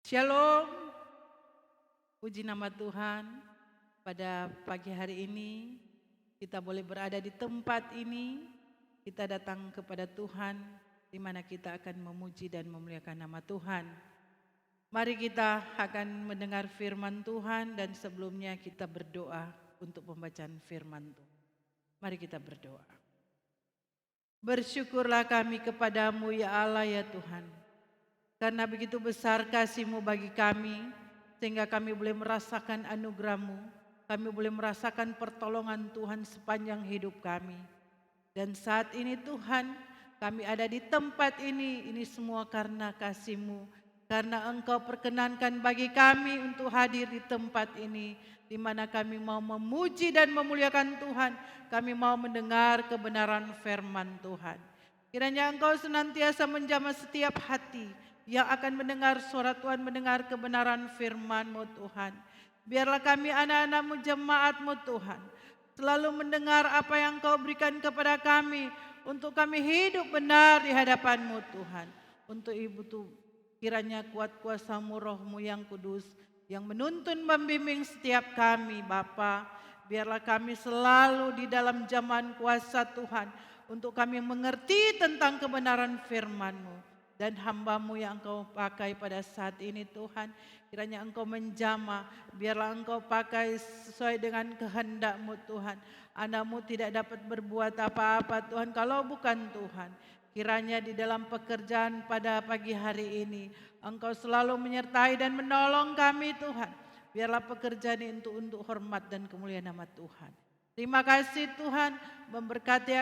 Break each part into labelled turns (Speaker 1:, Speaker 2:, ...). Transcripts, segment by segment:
Speaker 1: Shalom, puji nama Tuhan. Pada pagi hari ini kita boleh berada di tempat ini. Kita datang kepada Tuhan di mana kita akan memuji dan memuliakan nama Tuhan. Mari kita akan mendengar firman Tuhan dan sebelumnya kita berdoa untuk pembacaan firman Tuhan. Mari kita berdoa. Bersyukurlah kami kepadamu ya Allah ya Tuhan. Karena begitu besar kasih-Mu bagi kami, sehingga kami boleh merasakan anugerah-Mu, kami boleh merasakan pertolongan Tuhan sepanjang hidup kami. Dan saat ini Tuhan, kami ada di tempat ini semua karena kasih-Mu, karena Engkau perkenankan bagi kami untuk hadir di tempat ini, di mana kami mau memuji dan memuliakan Tuhan, kami mau mendengar kebenaran firman Tuhan. Kiranya Engkau senantiasa menjamah setiap hati yang akan mendengar suara Tuhan, mendengar kebenaran firman-Mu Tuhan. Biarlah kami anak-anak-Mu, jemaat-Mu Tuhan, selalu mendengar apa yang Kau berikan kepada kami, untuk kami hidup benar di hadapan-Mu Tuhan. Untuk Ibu tuh kiranya kuat kuasa-Mu, Roh-Mu yang kudus, yang menuntun membimbing setiap kami Bapa. Biarlah kami selalu di dalam zaman kuasa Tuhan, untuk kami mengerti tentang kebenaran firman-Mu. Dan hamba-Mu yang Engkau pakai pada saat ini Tuhan, kiranya Engkau menjamah, biarlah Engkau pakai sesuai dengan kehendak-Mu Tuhan. Anak-Mu tidak dapat berbuat apa-apa Tuhan kalau bukan Tuhan. Kiranya di dalam pekerjaan pada pagi hari ini, Engkau selalu menyertai dan menolong kami Tuhan. Biarlah pekerjaan ini untuk hormat dan kemuliaan nama Tuhan. Terima kasih Tuhan, memberkati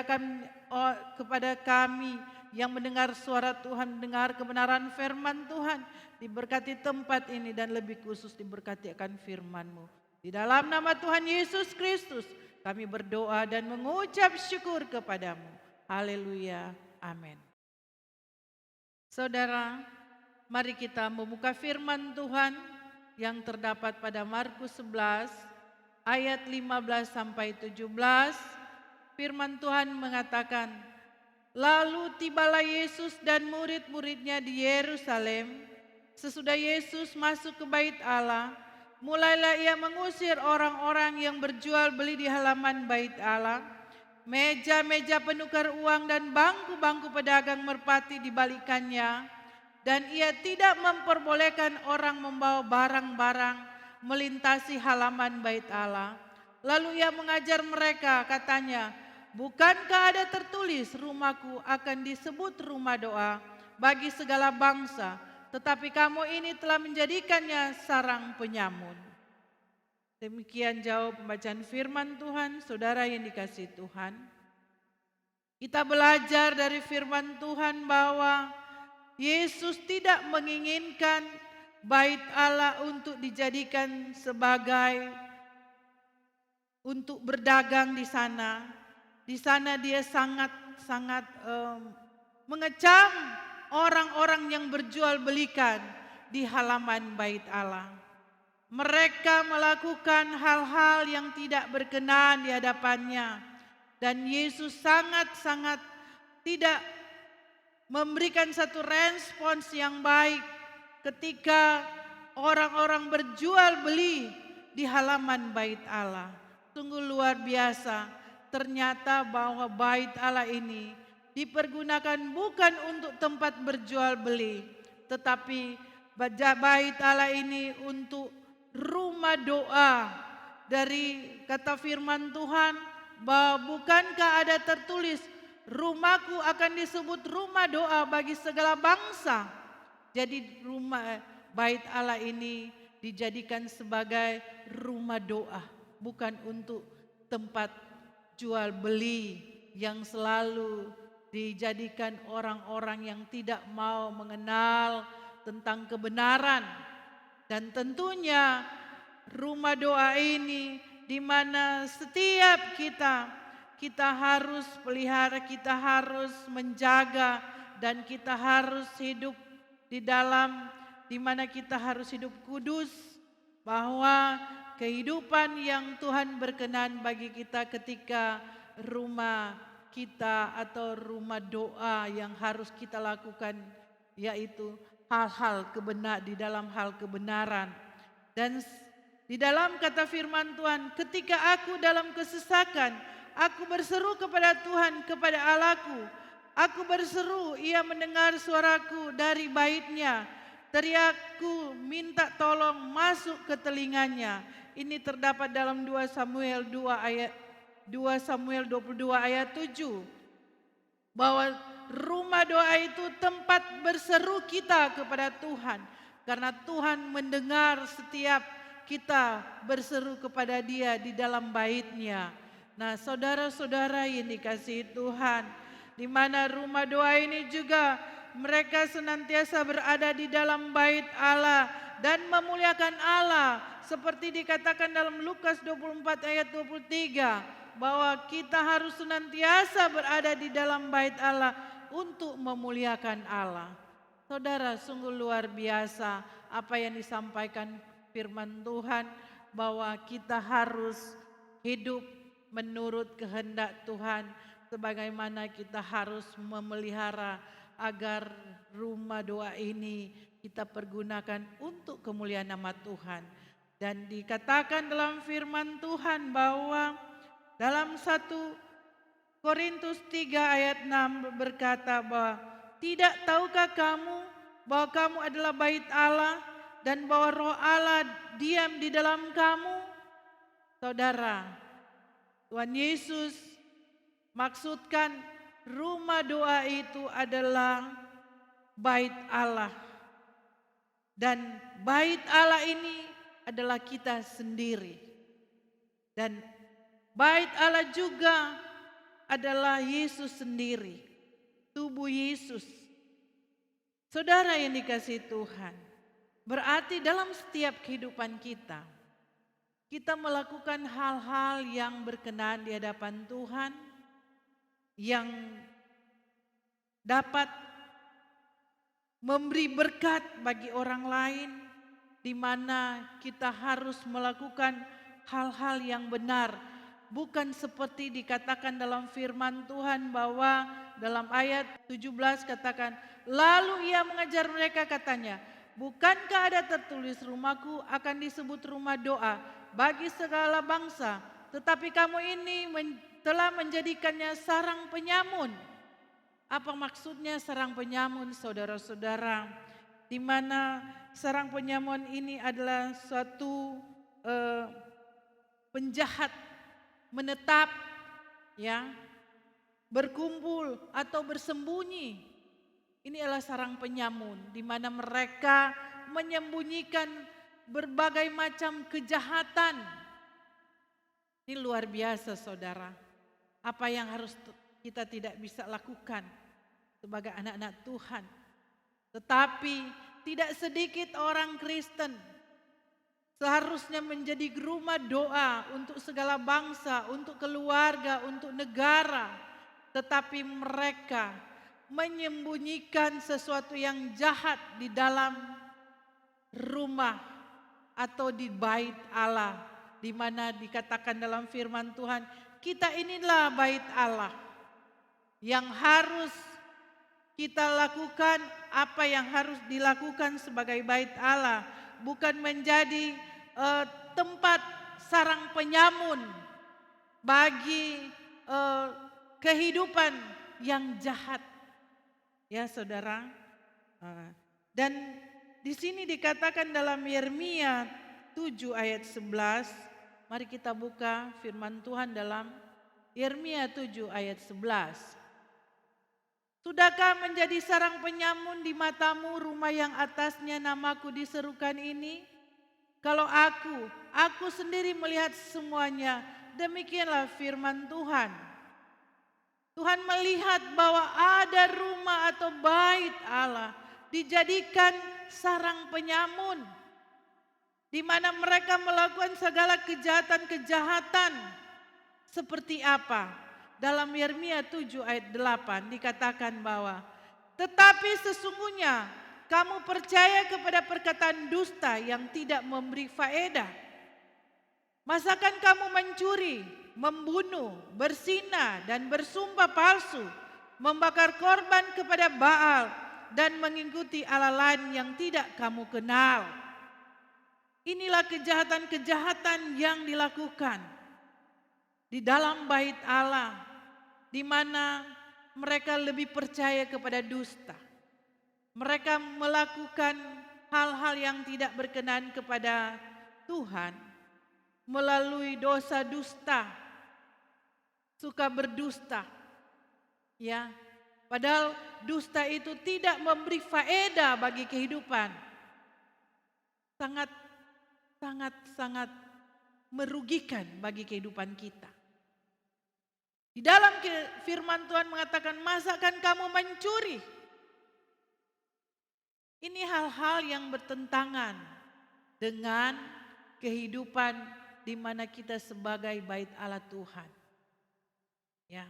Speaker 1: kepada kami yang mendengar suara Tuhan, mendengar kebenaran firman Tuhan. Diberkati tempat ini dan lebih khusus diberkati akan firman-Mu. Di dalam nama Tuhan Yesus Kristus kami berdoa dan mengucap syukur kepadamu. Haleluya, amin. Saudara, mari kita membuka firman Tuhan yang terdapat pada Markus 11 ayat 15 sampai 17. Firman Tuhan mengatakan, lalu tibalah Yesus dan murid-muridnya di Yerusalem. Sesudah Yesus masuk ke bait Allah, mulailah ia mengusir orang-orang yang berjual beli di halaman bait Allah. Meja-meja penukar uang dan bangku-bangku pedagang merpati dibalikannya. Dan ia tidak memperbolehkan orang membawa barang-barang melintasi halaman bait Allah. Lalu ia mengajar mereka, katanya, bukankah ada tertulis rumahku akan disebut rumah doa bagi segala bangsa, tetapi kamu ini telah menjadikannya sarang penyamun. Demikian jauh pembacaan firman Tuhan, saudara yang dikasihi Tuhan. Kita belajar dari firman Tuhan bahwa Yesus tidak menginginkan bait Allah untuk dijadikan sebagai untuk berdagang di sana. Di sana dia sangat mengecam orang-orang yang berjual belikan di halaman bait Allah. Mereka melakukan hal-hal yang tidak berkenan di hadapannya. Dan Yesus sangat-sangat tidak memberikan satu respons yang baik ketika orang-orang berjual beli di halaman bait Allah. Sungguh luar biasa, ternyata bahwa bait Allah ini dipergunakan bukan untuk tempat berjual beli, tetapi bait Allah ini untuk rumah doa. Dari kata firman Tuhan, bahwa bukankah ada tertulis, rumahku akan disebut rumah doa bagi segala bangsa. Jadi rumah bait Allah ini dijadikan sebagai rumah doa, bukan untuk tempat jual beli yang selalu dijadikan orang-orang yang tidak mau mengenal tentang kebenaran. Dan tentunya rumah doa ini di mana setiap kita harus pelihara, kita harus menjaga, dan kita harus hidup di dalam di mana kita harus hidup kudus, bahwa kehidupan yang Tuhan berkenan bagi kita ketika rumah kita atau rumah doa yang harus kita lakukan, yaitu di dalam hal kebenaran. Dan di dalam kata firman Tuhan, ketika aku dalam kesesakan, aku berseru kepada Tuhan, kepada Allahku. Aku berseru, ia mendengar suaraku dari baitnya. Teriakku minta tolong masuk ke telinganya. Ini terdapat dalam 2 Samuel 22 ayat 7. Bahwa rumah doa itu tempat berseru kita kepada Tuhan. Karena Tuhan mendengar setiap kita berseru kepada Dia di dalam bait-Nya. Nah, saudara-saudara yang dikasihi Tuhan, di mana rumah doa ini juga mereka senantiasa berada di dalam bait Allah dan memuliakan Allah, seperti dikatakan dalam Lukas 24 ayat 23, bahwa kita harus senantiasa berada di dalam bait Allah untuk memuliakan Allah. Saudara, sungguh luar biasa apa yang disampaikan firman Tuhan, bahwa kita harus hidup menurut kehendak Tuhan, sebagaimana kita harus memelihara agar rumah doa ini kita pergunakan untuk kemuliaan nama Tuhan. Dan dikatakan dalam firman Tuhan bahwa dalam 1 Korintus 3 ayat 6 berkata bahwa tidak tahukah kamu bahwa kamu adalah bait Allah dan bahwa roh Allah diam di dalam kamu? Saudara, Tuhan Yesus maksudkan rumah doa itu adalah bait Allah. Dan bait Allah ini adalah kita sendiri. Dan bait Allah juga adalah Yesus sendiri, tubuh Yesus. Saudara yang dikasihi Tuhan, berarti dalam setiap kehidupan kita, kita melakukan hal-hal yang berkenan di hadapan Tuhan, yang dapat memberi berkat bagi orang lain, di mana kita harus melakukan hal-hal yang benar. Bukan seperti dikatakan dalam firman Tuhan bahwa dalam ayat 17 katakan, lalu ia mengajar mereka katanya, bukankah ada tertulis rumahku akan disebut rumah doa bagi segala bangsa, tetapi kamu ini telah menjadikannya sarang penyamun. Apa maksudnya sarang penyamun, saudara-saudara? Di mana sarang penyamun ini adalah suatu penjahat menetap, ya, berkumpul atau bersembunyi. Ini adalah sarang penyamun, di mana mereka menyembunyikan berbagai macam kejahatan. Ini luar biasa, saudara. Apa yang harus kita tidak bisa lakukan sebagai anak-anak Tuhan. Tetapi tidak sedikit orang Kristen seharusnya menjadi rumah doa untuk segala bangsa, untuk keluarga, untuk negara. Tetapi mereka menyembunyikan sesuatu yang jahat di dalam rumah atau di bait Allah, di mana dikatakan dalam firman Tuhan, kita inilah bait Allah. Yang harus kita lakukan, apa yang harus dilakukan sebagai bait Allah, bukan menjadi tempat sarang penyamun bagi kehidupan yang jahat, ya saudara. Dan di sini dikatakan dalam Yeremia 7 ayat 11, mari kita buka firman Tuhan dalam Yeremia 7 ayat 11. Sudahkah menjadi sarang penyamun di matamu rumah yang atasnya namaku diserukan ini? Kalau aku sendiri melihat semuanya, demikianlah firman Tuhan. Tuhan melihat bahwa ada rumah atau bait Allah dijadikan sarang penyamun, di mana mereka melakukan segala kejahatan-kejahatan. Seperti apa? Dalam Yeremia 7 ayat 8 dikatakan bahwa, tetapi sesungguhnya kamu percaya kepada perkataan dusta yang tidak memberi faedah. Masakan kamu mencuri, membunuh, berzina dan bersumpah palsu, membakar korban kepada Baal, dan mengikuti Allah lain yang tidak kamu kenal. Inilah kejahatan-kejahatan yang dilakukan di dalam bait Allah, di mana mereka lebih percaya kepada dusta. Mereka melakukan hal-hal yang tidak berkenan kepada Tuhan melalui dosa dusta, suka berdusta. Ya, padahal dusta itu tidak memberi faedah bagi kehidupan. Sangat merugikan bagi kehidupan kita. Di dalam firman Tuhan mengatakan, masakan kamu mencuri? Ini hal-hal yang bertentangan dengan kehidupan di mana kita sebagai bait Allah Tuhan. Ya.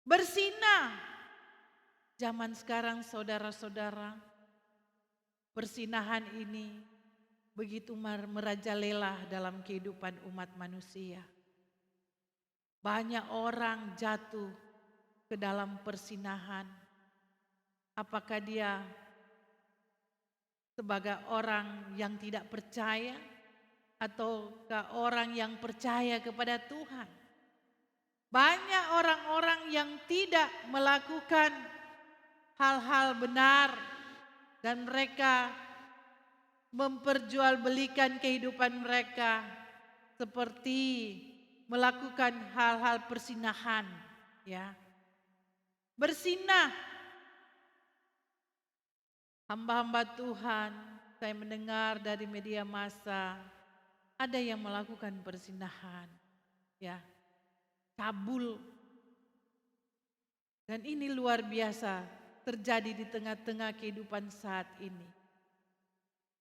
Speaker 1: Bersinah. Zaman sekarang saudara-saudara, persinahan ini begitu merajalela dalam kehidupan umat manusia. Banyak orang jatuh ke dalam persinahan. Apakah dia sebagai orang yang tidak percaya ataukah orang yang percaya kepada Tuhan? Banyak orang-orang yang tidak melakukan hal-hal benar dan mereka memperjualbelikan kehidupan mereka seperti melakukan hal-hal persinahan, ya. Bersinah. Hamba-hamba Tuhan, saya mendengar dari media massa ada yang melakukan persinahan, ya. Cabul. Dan ini luar biasa terjadi di tengah-tengah kehidupan saat ini.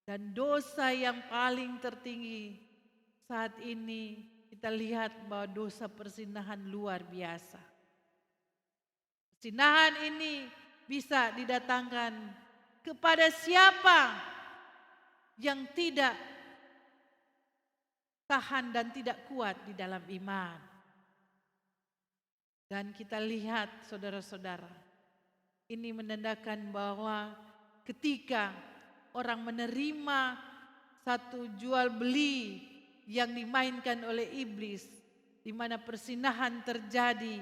Speaker 1: Dan dosa yang paling tertinggi saat ini kita lihat bahwa dosa persinahan luar biasa. Persinahan ini bisa didatangkan kepada siapa yang tidak tahan dan tidak kuat di dalam iman. Dan kita lihat saudara-saudara, ini menandakan bahwa ketika orang menerima satu jual beli yang dimainkan oleh iblis, di mana persinahan terjadi,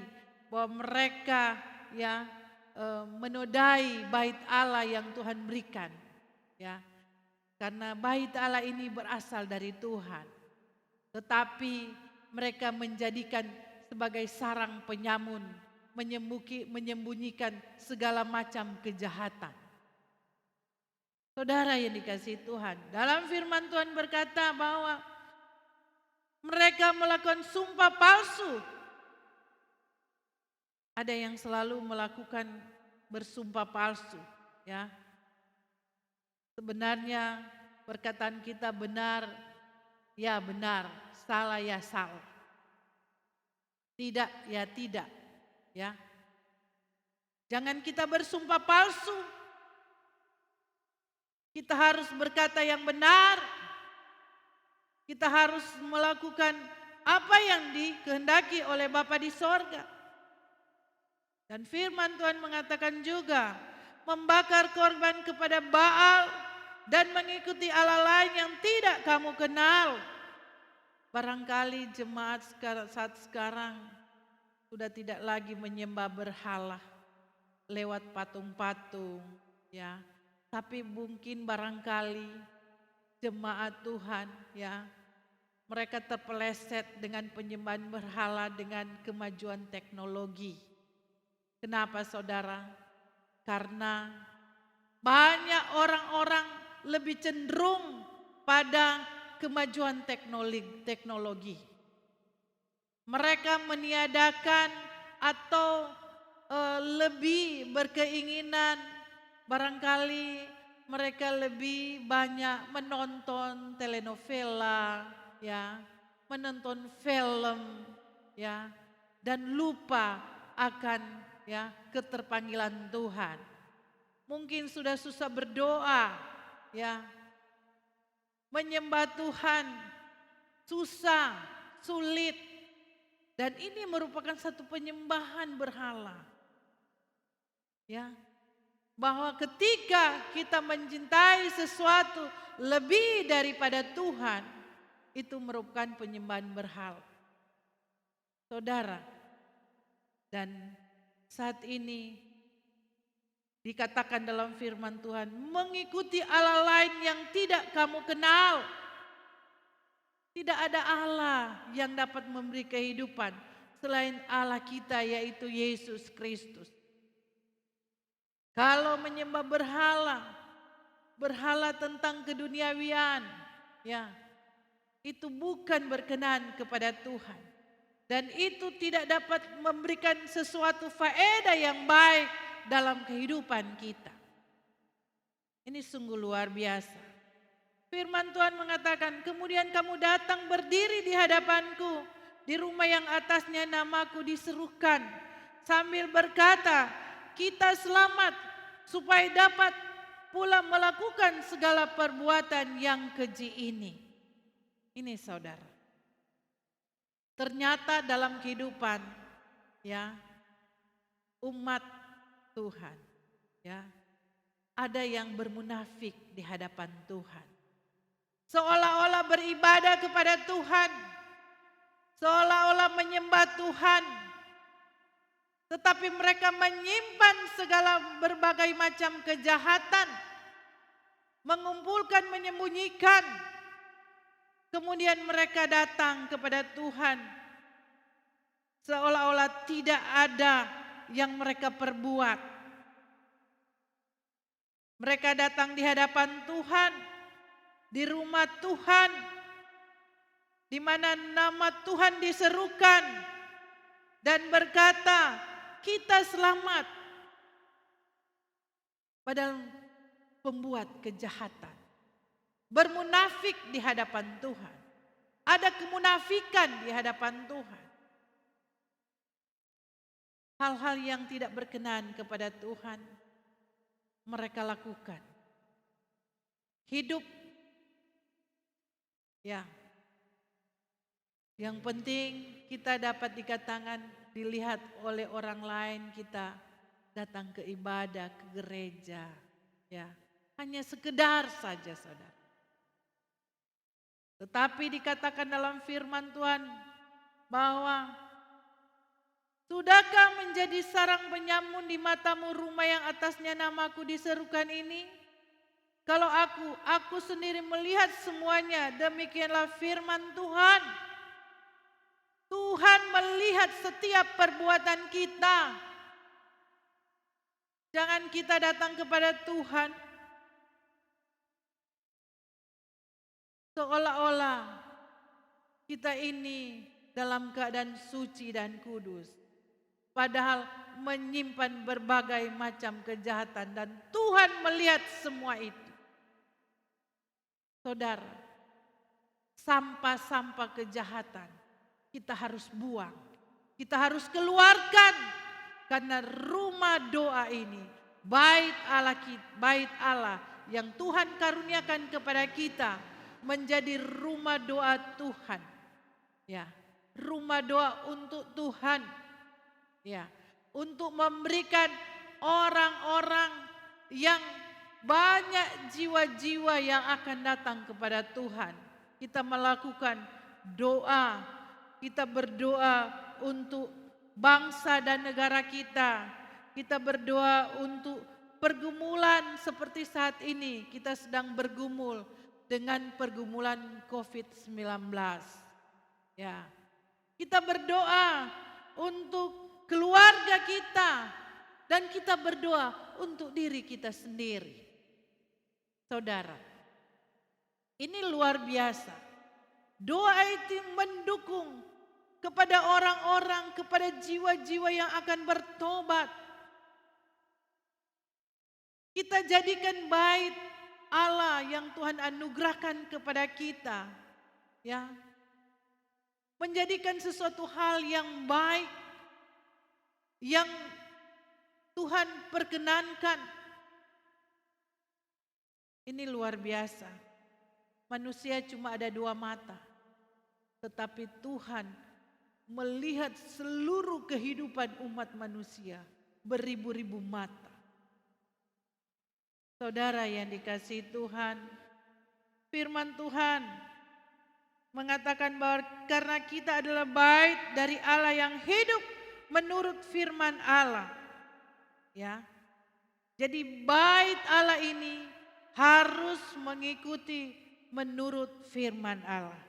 Speaker 1: bahwa mereka ya menodai bait Allah yang Tuhan berikan, ya, karena bait Allah ini berasal dari Tuhan, tetapi mereka menjadikan sebagai sarang penyamun, menyembunyikan segala macam kejahatan. Saudara yang dikasihi Tuhan, dalam firman Tuhan berkata bahwa mereka melakukan sumpah palsu. Ada yang selalu melakukan bersumpah palsu, ya. Sebenarnya perkataan kita benar, ya benar, salah ya salah. Tidak ya tidak, ya. Jangan kita bersumpah palsu. Kita harus berkata yang benar. Kita harus melakukan apa yang dikehendaki oleh Bapa di sorga. Dan firman Tuhan mengatakan juga, membakar korban kepada Baal dan mengikuti Allah lain yang tidak kamu kenal. Barangkali jemaat saat sekarang sudah tidak lagi menyembah berhala lewat patung-patung, ya. Tapi mungkin barangkali jemaat Tuhan, ya, mereka terpeleset dengan penyembahan berhala dengan kemajuan teknologi. Kenapa saudara? Karena banyak orang-orang lebih cenderung pada kemajuan teknologi. Mereka meniadakan atau lebih berkeinginan, barangkali mereka lebih banyak menonton telenovela, ya, menonton film, ya, dan lupa akan ya keterpanggilan Tuhan. Mungkin sudah susah berdoa, ya, menyembah Tuhan susah, sulit, dan ini merupakan satu penyembahan berhala. Ya, bahwa ketika kita mencintai sesuatu lebih daripada Tuhan, itu merupakan penyembahan berhala. Saudara, dan saat ini dikatakan dalam firman Tuhan, mengikuti Allah lain yang tidak kamu kenal. Tidak ada Allah yang dapat memberi kehidupan selain Allah kita, yaitu Yesus Kristus. Kalau menyembah berhala, berhala tentang keduniawian, ya, itu bukan berkenan kepada Tuhan. Dan itu tidak dapat memberikan sesuatu faedah yang baik dalam kehidupan kita. Ini sungguh luar biasa. Firman Tuhan mengatakan, kemudian kamu datang berdiri di hadapanku, di rumah yang atasnya namaku diserukan, sambil berkata, kita selamat, supaya dapat pula melakukan segala perbuatan yang keji ini. Ini saudara. Ternyata dalam kehidupan, ya, umat Tuhan, ya, ada yang bermunafik di hadapan Tuhan. Seolah-olah beribadah kepada Tuhan, seolah-olah menyembah Tuhan, tetapi mereka menyimpan segala berbagai macam kejahatan, mengumpulkan, menyembunyikan. Kemudian mereka datang kepada Tuhan, seolah-olah tidak ada yang mereka perbuat. Mereka datang di hadapan Tuhan, di rumah Tuhan, di mana nama Tuhan diserukan dan berkata, kita selamat. Padahal pembuat kejahatan, bermunafik di hadapan Tuhan. Ada kemunafikan di hadapan Tuhan. Hal-hal yang tidak berkenan kepada Tuhan mereka lakukan. Hidup, ya, yang penting kita dapat dikatakan dilihat oleh orang lain, kita datang ke ibadah, ke gereja, ya, hanya sekedar saja saudara. Tetapi dikatakan dalam firman Tuhan bahwa sudahkah menjadi sarang penyamun di matamu rumah yang atasnya namaku diserukan ini? Kalau aku sendiri melihat semuanya, demikianlah firman Tuhan. Tuhan melihat setiap perbuatan kita. Jangan kita datang kepada Tuhan seolah-olah kita ini dalam keadaan suci dan kudus. Padahal menyimpan berbagai macam kejahatan dan Tuhan melihat semua itu. Saudara, sampah-sampah kejahatan kita harus buang, kita harus keluarkan, karena rumah doa ini, bait Allah yang Tuhan karuniakan kepada kita, menjadi rumah doa Tuhan, ya, rumah doa untuk Tuhan, ya, untuk memberikan orang-orang yang banyak jiwa-jiwa yang akan datang kepada Tuhan. Kita melakukan doa, kita berdoa untuk bangsa dan negara kita. Kita berdoa untuk pergumulan seperti saat ini kita sedang bergumul dengan pergumulan COVID-19. Ya. Kita berdoa untuk keluarga kita dan kita berdoa untuk diri kita sendiri. Saudara, ini luar biasa. Doa itu mendukung kepada orang-orang, kepada jiwa-jiwa yang akan bertobat. Kita jadikan bait Allah yang Tuhan anugerahkan kepada kita, ya, menjadikan sesuatu hal yang baik, yang Tuhan perkenankan. Ini luar biasa. Manusia cuma ada dua mata, tetapi Tuhan melihat seluruh kehidupan umat manusia beribu-ribu mata. Saudara yang dikasihi Tuhan, firman Tuhan mengatakan bahwa karena kita adalah bait dari Allah yang hidup menurut firman Allah. Ya. Jadi bait Allah ini harus mengikuti menurut firman Allah.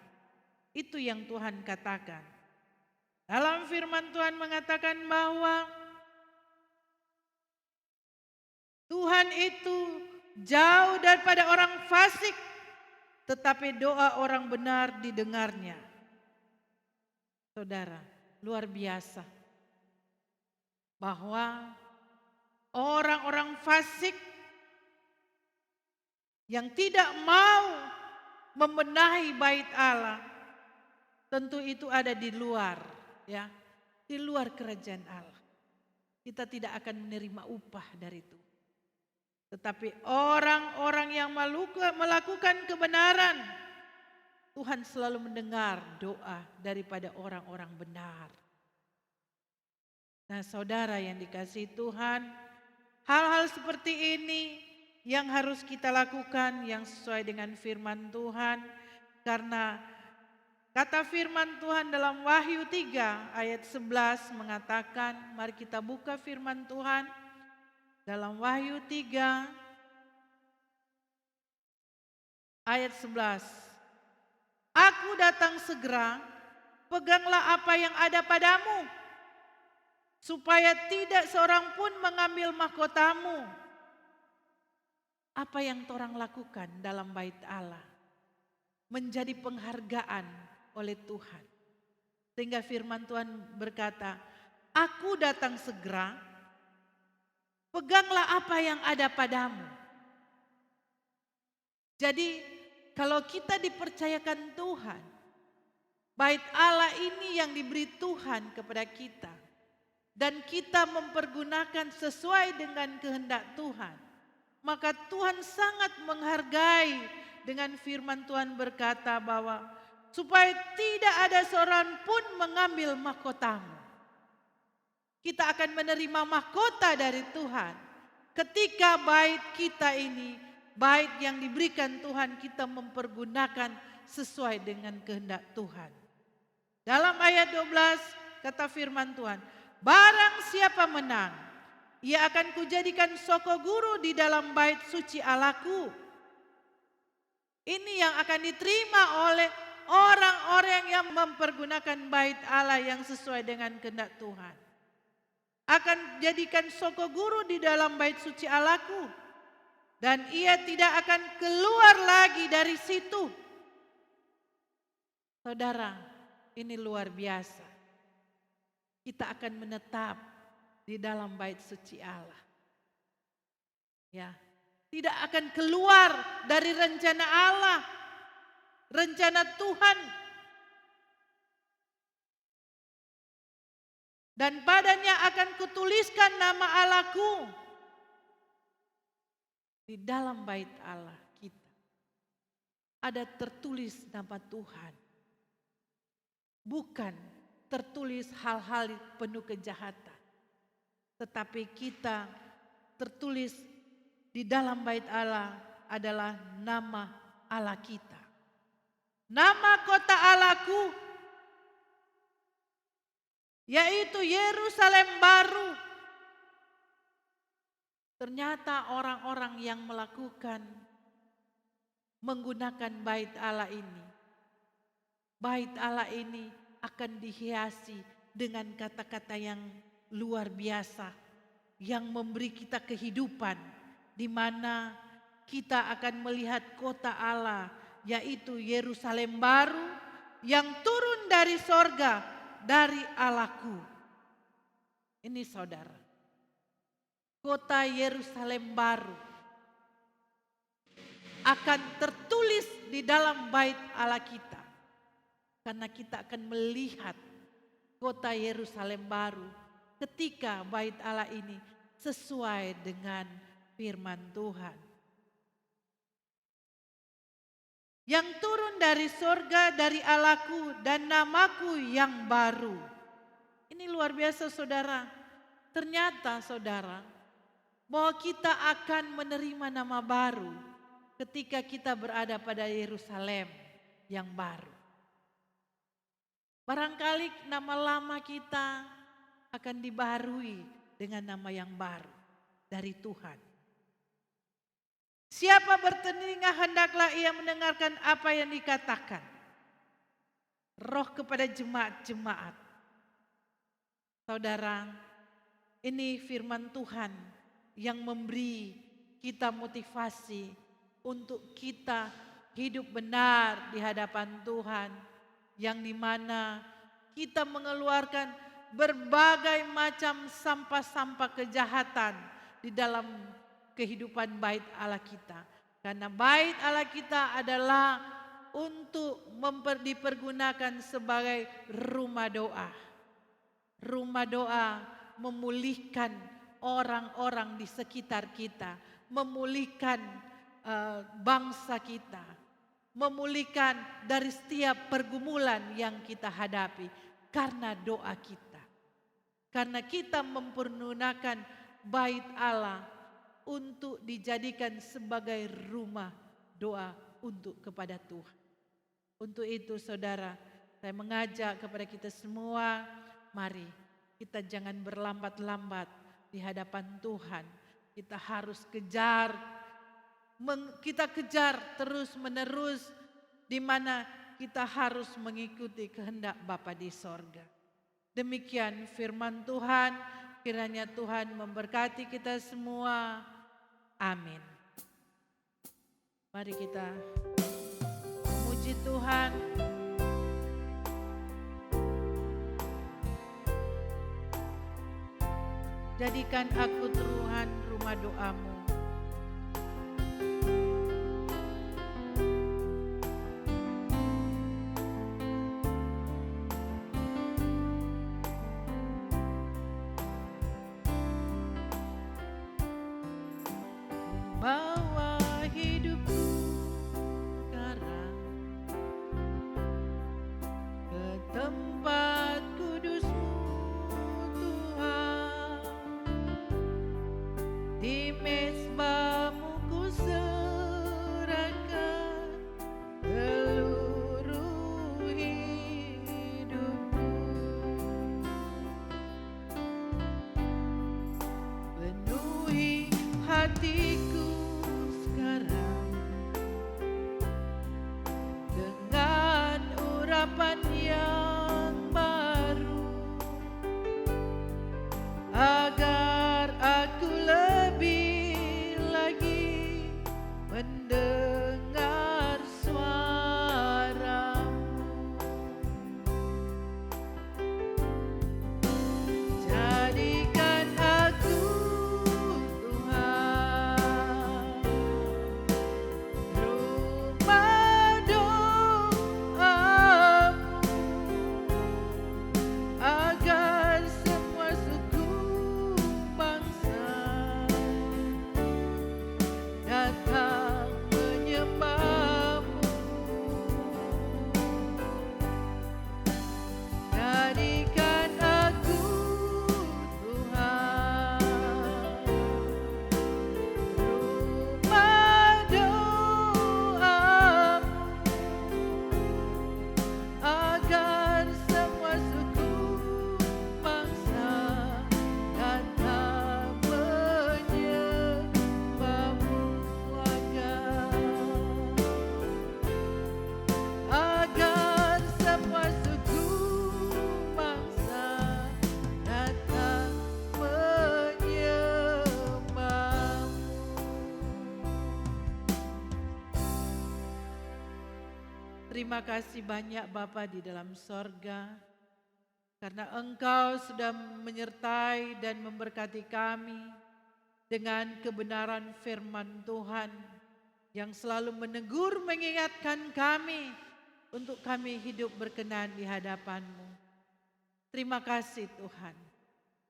Speaker 1: Itu yang Tuhan katakan. Dalam firman Tuhan mengatakan bahwa Tuhan itu jauh daripada orang fasik, tetapi doa orang benar didengarnya. Saudara, luar biasa bahwa orang-orang fasik yang tidak mau membenahi bait Allah, tentu itu ada di luar, ya, di luar kerajaan Allah. Kita tidak akan menerima upah dari itu. Tetapi orang-orang yang melakukan kebenaran, Tuhan selalu mendengar doa daripada orang-orang benar. Nah, saudara yang dikasihi Tuhan, hal-hal seperti ini yang harus kita lakukan yang sesuai dengan firman Tuhan. Karena kata firman Tuhan dalam Wahyu 3 ayat 11 mengatakan, mari kita buka firman Tuhan. Dalam Wahyu 3 ayat 11. Aku datang segera, peganglah apa yang ada padamu, supaya tidak seorang pun mengambil mahkotamu. Apa yang orang lakukan dalam bait Allah menjadi penghargaan oleh Tuhan. Sehingga firman Tuhan berkata, aku datang segera, peganglah apa yang ada padamu. Jadi kalau kita dipercayakan Tuhan, bait Allah ini yang diberi Tuhan kepada kita, dan kita mempergunakan sesuai dengan kehendak Tuhan, maka Tuhan sangat menghargai. Dengan firman Tuhan berkata bahwa supaya tidak ada seorang pun mengambil mahkotamu. Kita akan menerima mahkota dari Tuhan ketika bait kita ini, bait yang diberikan Tuhan, kita mempergunakan sesuai dengan kehendak Tuhan. Dalam ayat 12 kata firman Tuhan, barang siapa menang, ia akan kujadikan soko guru di dalam bait suci Allahku. Ini yang akan diterima oleh orang-orang yang mempergunakan bait Allah yang sesuai dengan kehendak Tuhan. Akan jadikan soko guru di dalam bait suci Allahku, dan ia tidak akan keluar lagi dari situ. Saudara, ini luar biasa. Kita akan menetap di dalam bait suci Allah. Ya, tidak akan keluar dari rencana Allah, rencana Tuhan. Dan padanya akan kutuliskan nama Allahku di dalam bait Allah kita. Ada tertulis nama Tuhan. Bukan tertulis hal-hal penuh kejahatan. Tetapi kita tertulis di dalam bait Allah adalah nama Allah kita. Nama kota Allahku, yaitu Yerusalem baru. Ternyata orang-orang yang menggunakan bait Allah ini, bait Allah ini akan dihiasi dengan kata-kata yang luar biasa, yang memberi kita kehidupan, di mana kita akan melihat kota Allah, yaitu Yerusalem baru yang turun dari sorga, dari Allahku. Ini saudara, kota Yerusalem baru akan tertulis di dalam bait Allah kita. Karena kita akan melihat kota Yerusalem baru ketika bait Allah ini sesuai dengan firman Tuhan. Yang turun dari sorga, dari Allahku, dan namaku yang baru. Ini luar biasa saudara. Ternyata saudara, bahwa kita akan menerima nama baru ketika kita berada pada Yerusalem yang baru. Barangkali nama lama kita akan dibaharui dengan nama yang baru dari Tuhan. Siapa bertelinga hendaklah ia mendengarkan apa yang dikatakan Roh kepada jemaat-jemaat. Saudara, ini firman Tuhan yang memberi kita motivasi untuk kita hidup benar di hadapan Tuhan, yang dimana kita mengeluarkan berbagai macam sampah-sampah kejahatan di dalam kehidupan bait Allah kita. Karena bait Allah kita adalah untuk dipergunakan sebagai rumah doa. Rumah doa memulihkan orang-orang di sekitar kita, memulihkan bangsa kita, memulihkan dari setiap pergumulan yang kita hadapi karena doa kita. Karena kita mempergunakan bait Allah untuk dijadikan sebagai rumah doa untuk kepada Tuhan. Untuk itu saudara, saya mengajak kepada kita semua, mari kita jangan berlambat-lambat di hadapan Tuhan. Kita harus kejar, kita kejar terus menerus, di mana kita harus mengikuti kehendak Bapa di sorga. Demikian firman Tuhan, kiranya Tuhan memberkati kita semua. Amin. Mari kita memuji Tuhan. Jadikan aku Tuhan rumah doamu. Bawa hidupku sekarang ke tempat kudus-Mu Tuhan. Di mezbah-Mu ku serahkan seluruh hidupku. Penuhi hatiku sekarang dengan urapan yang baru, agar aku lebih lagi mendengar suara-Mu. Jadikan aku Tuhan rumah doa-Mu, agar semua suku bangsa datang menyembah-Mu. Jadikan aku Tuhan rumah doa-Mu, agar semua suku bangsa datang menyembah-Mu, agar semua suku bangsa datang menyembah-Mu. Terima kasih banyak Bapa di dalam sorga, karena Engkau sudah menyertai dan memberkati kami dengan kebenaran firman Tuhan yang selalu menegur, mengingatkan kami untuk kami hidup berkenan di hadapan-Mu. Terima kasih Tuhan.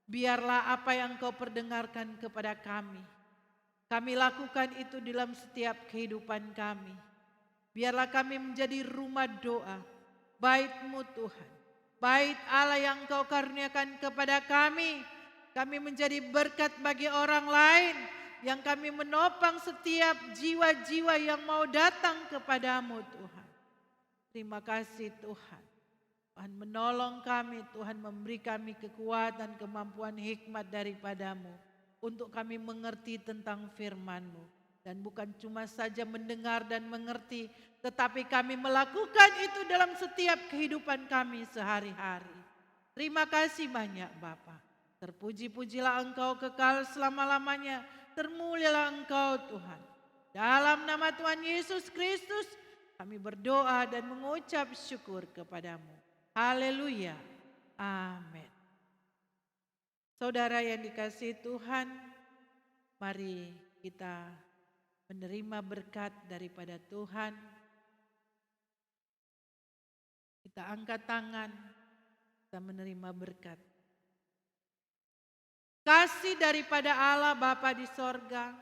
Speaker 1: Biarlah apa yang Kau perdengarkan kepada kami lakukan itu dalam setiap kehidupan kami. Biarlah kami menjadi rumah doa, bait-Mu Tuhan, bait Allah yang Kau karuniakan kepada kami, Kami menjadi berkat bagi orang lain, yang kami menopang setiap jiwa-jiwa yang mau datang kepadamu Tuhan. Terima kasih Tuhan. Tuhan menolong kami, Tuhan memberi kami kekuatan, kemampuan, hikmat daripadamu untuk kami mengerti tentang firman-Mu. Dan bukan cuma saja mendengar dan mengerti, tetapi kami melakukan itu dalam setiap kehidupan kami sehari-hari. Terima kasih banyak Bapa. Terpuji-pujilah Engkau kekal selama-lamanya. Termulialah Engkau Tuhan. Dalam nama Tuhan Yesus Kristus kami berdoa dan mengucap syukur kepadamu. Haleluya. Amin. Saudara yang dikasihi Tuhan, mari kita menerima berkat daripada Tuhan. Kita angkat tangan, kita menerima berkat. Kasih daripada Allah Bapa di sorga,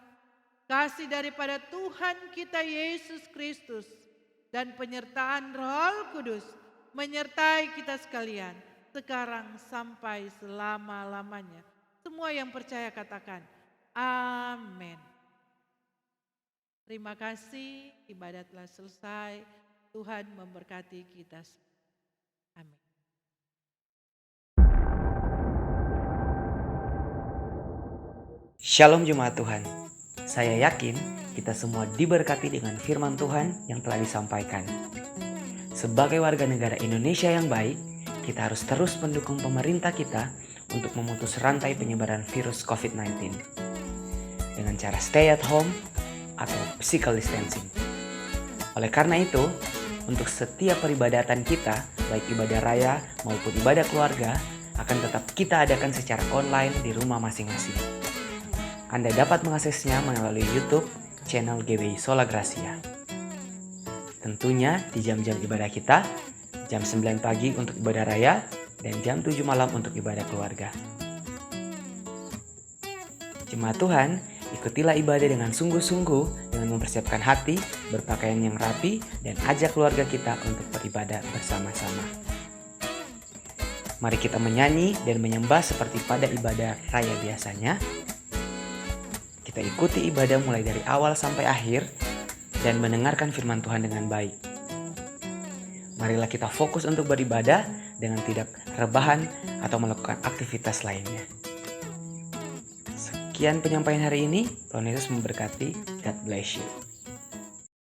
Speaker 1: kasih daripada Tuhan kita Yesus Kristus, dan penyertaan Roh Kudus menyertai kita sekalian sekarang sampai selama-lamanya. Semua yang percaya katakan amin. Terima kasih, ibadat telah selesai. Tuhan memberkati kita semua. Amin.
Speaker 2: Shalom Jemaat Tuhan. Saya yakin kita semua diberkati dengan firman Tuhan yang telah disampaikan. Sebagai warga negara Indonesia yang baik, kita harus terus mendukung pemerintah kita untuk memutus rantai penyebaran virus COVID-19 dengan cara stay at home atau physical distancing. Oleh karena itu, untuk setiap peribadatan kita, baik ibadah raya maupun ibadah keluarga, akan tetap kita adakan secara online di rumah masing-masing. Anda dapat mengaksesnya melalui YouTube channel GBI Sola Gracia. Tentunya di jam-jam ibadah kita, jam 9 pagi untuk ibadah raya dan jam 7 malam untuk ibadah keluarga. Jemaat Tuhan, ikutilah ibadah dengan sungguh-sungguh dengan mempersiapkan hati, berpakaian yang rapi, dan ajak keluarga kita untuk beribadah bersama-sama. Mari kita menyanyi dan menyembah seperti pada ibadah raya biasanya. Kita ikuti ibadah mulai dari awal sampai akhir dan mendengarkan firman Tuhan dengan baik. Marilah kita fokus untuk beribadah dengan tidak rebahan atau melakukan aktivitas lainnya. Sekian penyampaian hari ini. Tuhan Yesus memberkati. God bless you.